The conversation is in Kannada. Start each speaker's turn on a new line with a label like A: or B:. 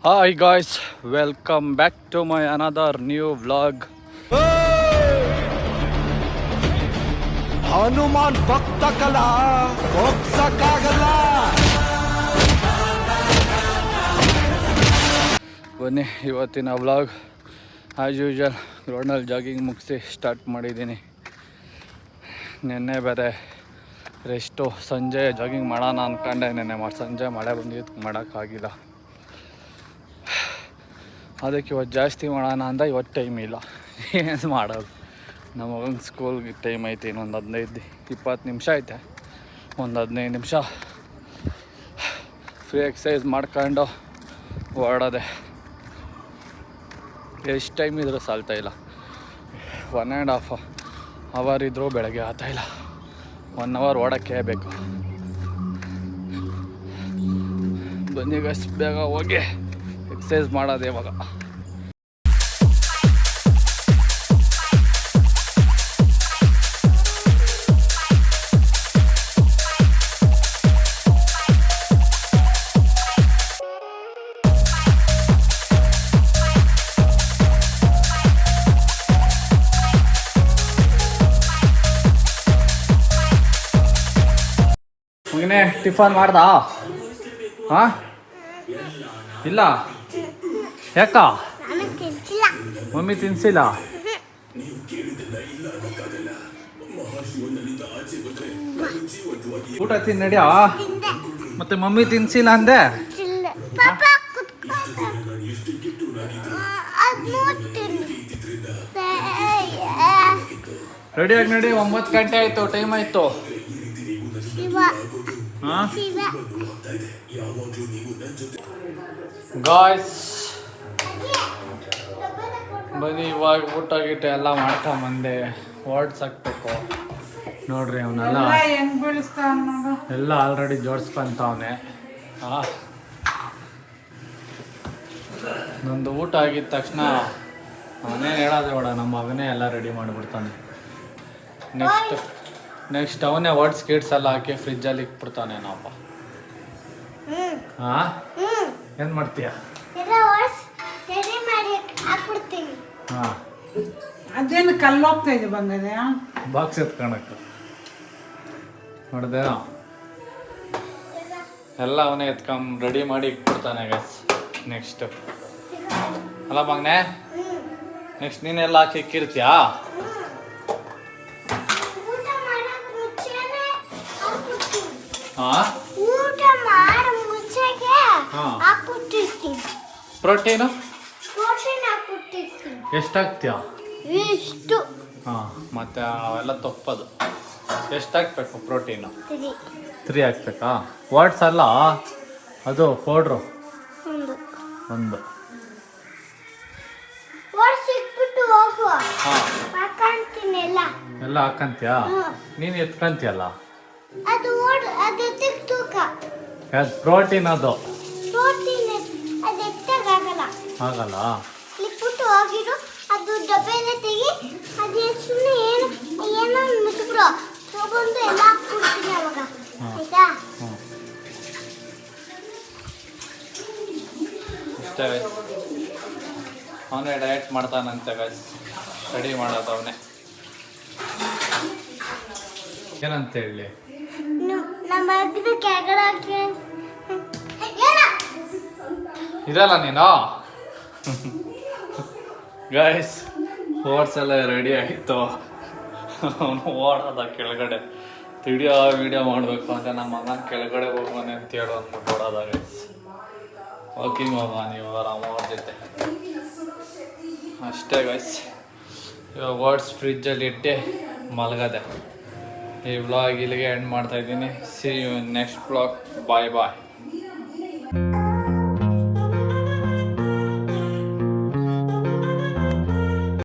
A: Hi guys, welcome back to my another new vlog.
B: Hanuman ಭಕ್ತ ಕಲಾ ಹೋಗ್ಸಕ್ಕಾಗಲ್ಲ.
A: ಬನ್ನಿ ಇವತ್ತಿನ ವ್ಲಾಗ್ ಆ್ಯಸ್ ಯೂಶುವಲ್ ರೋಡ್ನಲ್ಲಿ ಜಾಗಿಂಗ್ ಮುಗಿಸಿ ಸ್ಟಾರ್ಟ್ ಮಾಡಿದ್ದೀನಿ. ನೆನ್ನೆ ಬೇರೆ ರೆಸ್ಟು, ಸಂಜೆ ಜಾಗಿಂಗ್ ಮಾಡೋಣ ಅಂದ್ಕೊಂಡೆ. ನೆನ್ನೆ ಸಂಜೆ ಮಳೆ ಬಂದಿದ್ದು ಮಾಡೋಕ್ಕಾಗಿಲ್ಲ. ಅದಕ್ಕೆ ಇವತ್ತು ಜಾಸ್ತಿ ಮಾಡೋಣ ಅಂದ. ಇವತ್ತು ಟೈಮ್ ಇಲ್ಲ, ಏನು ಮಾಡೋದು. ನಮ್ಮ ಮಗನ ಸ್ಕೂಲ್ಗೆ ಟೈಮ್ ಐತೆ, ಇನ್ನೊಂದು 15-20 ನಿಮಿಷ ಐತೆ. ಒಂದು 15 ನಿಮಿಷ ಫ್ರೀ ಎಕ್ಸಸೈಸ್ ಮಾಡ್ಕೊಂಡು ಓಡೋದೆ. ಎಷ್ಟು ಟೈಮ್ ಇದ್ರೂ ಸಾಲ್ತಾಯಿಲ್ಲ. 1.5 ಅವರ್ ಇದ್ದರೂ ಬೆಳಗ್ಗೆ ಆಗ್ತಾಯಿಲ್ಲ. 1 ಅವರ್ ಓಡೋಕ್ಕೆ ಬೇಕು. ಬನ್ನಿ ಗಸ್, ಬೇಗ ಹೋಗಿ ಎಕ್ಸಸೈಸ್ ಮಾಡೋದು ಇವಾಗ. ಮಗನೇ ಟಿಫನ್ ಮಾಡ್ದಾ? ಹಾಂ, ಇಲ್ಲ ಯಾಕ? ಮಮ್ಮಿ ತಿನ್ಸಿಲ್ಲ? ಊಟ ತಿನ್ನಡಿಯಾ? ಮತ್ತೆ ಮಮ್ಮಿ ತಿನ್ಸಿಲ್ಲ ಅಂದೆ. ರೆಡಿಯಾಗಿ ನಡಿ, 9 ಗಂಟೆ ಆಯ್ತು, ಟೈಮ್ ಆಯ್ತು. ಗಾಯ್ಸ್ ಬನ್ನಿ, ಇವಾಗ ಊಟ ಗೀಟ ಎಲ್ಲ ಮಾಡ್ಕೊಂಬಂದೆ. ಓಡ್ಸಾಕ್ಬೇಕು ನೋಡ್ರಿ. ಅವನ್ನೆಲ್ಲ ಎಲ್ಲ ಆಲ್ರೆಡಿ ಜೋಡಿಸ್ಕೊಂತವನೆ. ನಂದು ಊಟ ಆಗಿದ ತಕ್ಷಣ ಅವನೇನು ಹೇಳೋದು ಬೇಡ, ನಮ್ಮ ಮಗನೇ ಎಲ್ಲ ರೆಡಿ ಮಾಡಿಬಿಡ್ತಾನೆ. ನೆಕ್ಸ್ಟ್ ಅವನೇ ವರ್ಡ್ಸ್ ಕಿಡ್ಸ್ ಎಲ್ಲ ಹಾಕಿ ಫ್ರಿಜ್ಜಲ್ಲಿ ಇಟ್ಬಿಡ್ತಾನೆ. ನಾವಪ್ಪ ಹಾಂ, ಏನು ಮಾಡ್ತೀಯ? ಹಾಂ,
C: ಅದೇನು ಕಲ್ಲು ಹೋಗ್ತಾ ಇದೆ ಬಂಗದೆ
A: ಬಾಕ್ಸ್ ಎತ್ಕೊಳಕ್ಕೆ ನೋಡಿದೆ. ಎಲ್ಲ ಅವನೇ ಎತ್ಕೊಂಡ್ ರೆಡಿ ಮಾಡಿ ಇಟ್ಬಿಡ್ತಾನೆ ಗೈಸ್. ನೆಕ್ಸ್ಟ್ ಅಲ್ಲ ಮಗನೆ, ನೆಕ್ಸ್ಟ್ ನೀನೆಲ್ಲ ಹಾಕಿ ಇಕ್ಕಿರ್ತೀಯಾ? ಹಾಂ, ಪ್ರೋಟೀನು ಎಷ್ಟು ಹಾಕ್ತೀಯ? ಹಾಂ, ಮತ್ತೆ ಅವೆಲ್ಲ ತೊಪ್ಪದು ಎಷ್ಟು ಹಾಕ್ಬೇಕು? ಪ್ರೋಟೀನು 3 ಹಾಕ್ಬೇಕಾ? ವಾಟ್ಸ್ ಅಲ್ಲ, ಅದು ಪೌಡ್ರು 1. ಹಾಂ, ಎಲ್ಲ ಹಾಕಂತೀಯಾ? ನೀನು ಎತ್ಕೊಂತೀಯಲ್ಲ ಅದು ಪ್ರೋಟೀನ್. ಅದು ಆಗಲ್ಲ.
D: ಅದು ಡಬ್ಬೆಲ್ಲ ತೆಗಿ, ಅದು ಸುಮ್ಮನೆ ಏನೋ ಮುಚ್ಚಿಬಿಡು, ತಗೊಂಡು ಎಲ್ಲ ಹಾಕ್ಬಿಡ್ತೀನಿ ಅವಾಗ. ಆಯ್ತಾ?
A: ಇಷ್ಟೇ. ಅವನೇ ಡಯಟ್ ಮಾಡ್ತಾನಂತೆ ಗೈಸ್. ರೆಡಿ ಮಾಡೋದು ಅವನೇ. ಏನಂತ ಹೇಳಿ?
D: ನಮ್ಮ ಅಗ್ಗದ ಕೆಳಗಡೆ
A: ಇರಲ್ಲ ನೀನು. ಗೈಸ್ ಓಟ್ಸ್ ಎಲ್ಲ ರೆಡಿ ಆಯಿತು. ಅವನು ಓಡೋದ ಕೆಳಗಡೆ. ವಿಡಿಯೋ ಮಾಡಬೇಕು ಅಂತ ನಮ್ಮ ಮಗನ ಕೆಳಗಡೆ ಹೋಗ್ಬಾನೆ ಅಂತ ಹೇಳು ಅಂದ್ಬಿಟ್ಟು ಓಡೋದ ಗೈಸ್. ವಾಕಿಂಗ್ ಹೋಗ ನೀವು ಅವ್ರ ಜೊತೆ ಅಷ್ಟೇ ಗೈಸ್. ಇವಾಗ ಓಟ್ಸ್ ಫ್ರಿಜ್ಜಲ್ಲಿ ಇಟ್ಟು ಮಲಗದೆ. ಈ ವ್ಲಾಗ್ ಇಲ್ಲಿಗೆ ಎಂಡ್ ಮಾಡ್ತಾಯಿದ್ದೀನಿ. See you next vlog. Bye bye.